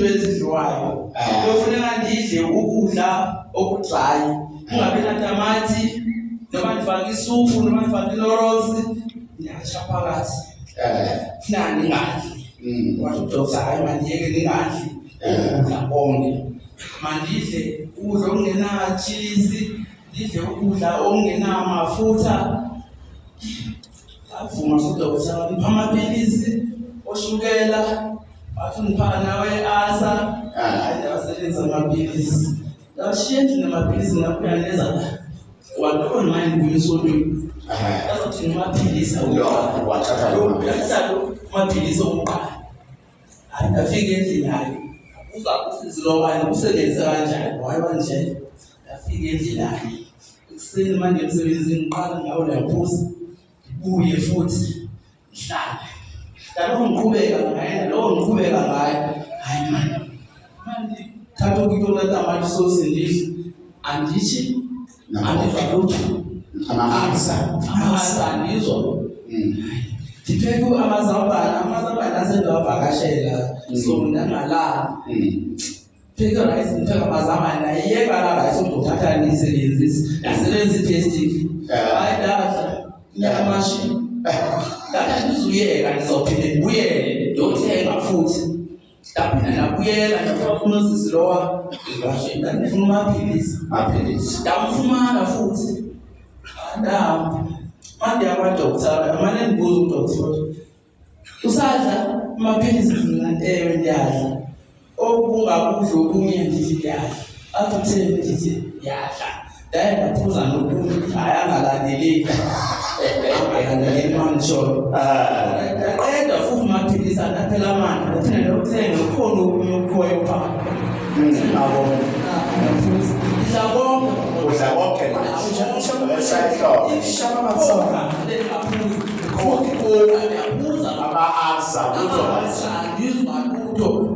izinto ezidliwayo kufuneka ndidle ukudla okudlayo kungabi natamati noma ndifake isuphu noma ndifake inorosi ndiyatsha phakathi funeka ndingadli wathi udoktar hayi mandiyeke ndingadli ukudla konke mandidle ukudla okungenatshisi ndidle ukudla okungenamafutha avuma udoktar ngipha amapilisi oshukela wathi ngipha nawe asa hayi ndawasebenzisa amapilisi ndashiya endlini amapilisi ngakuyaneza wadokona manje kuyisontweni azothi ngamaphilisi wathatha amaphilisi okuqala hayi ndafika endlini hayi uza usizilokwane usebenzisa kanjani wayiwa nje ndafika endlini hayi ekuseni manje emsebenzini ngiqala ngawo laphuza ndibuye futhi ngihlale ngalokho ngiqhubeka ngayo hayi manje thatha ukutho natamati sosi ndidle andithi andidlutho amasa andizwa ndipheke amazambane asendawavakashela so ndangalala pheke rice ndipheke amazambane nayiyeka la rice udokuthatha ndiyisebenzise ndasebenzisa itestic hayi ndadla inyamashini ndathi ndizuyeka ndizawuphinde ndibuyele ndiyothenga futhi ndaphinda ndabuyela ndafuna usisi lowa ndizwashini ndandifuna amaphilisi ndamfumana futhi ndahamba manje amadoktar amane ndibuza udoktar usadla amaphilisi ewe ndiyadla okungakudla okunye ndiyadla athi utheni ndithi ndiyadla ndaye ndaphuza nokunye hayi angalandeleki angalandeleki manisholo ndaqeda futhi amaphilisi andaphela amandla ndaphinde ndiyothenga ukhona okunye okukhoyo phakathi udla konke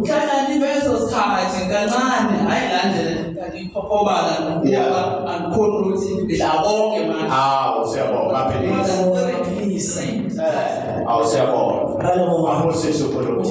hlala nibeso sikhathi kancane hayi la ndlela ndikhokobala nokuba andikhona ukuthi ngidla konke manje usiyabonga amaphilisi siyabonga usisi ukhuluma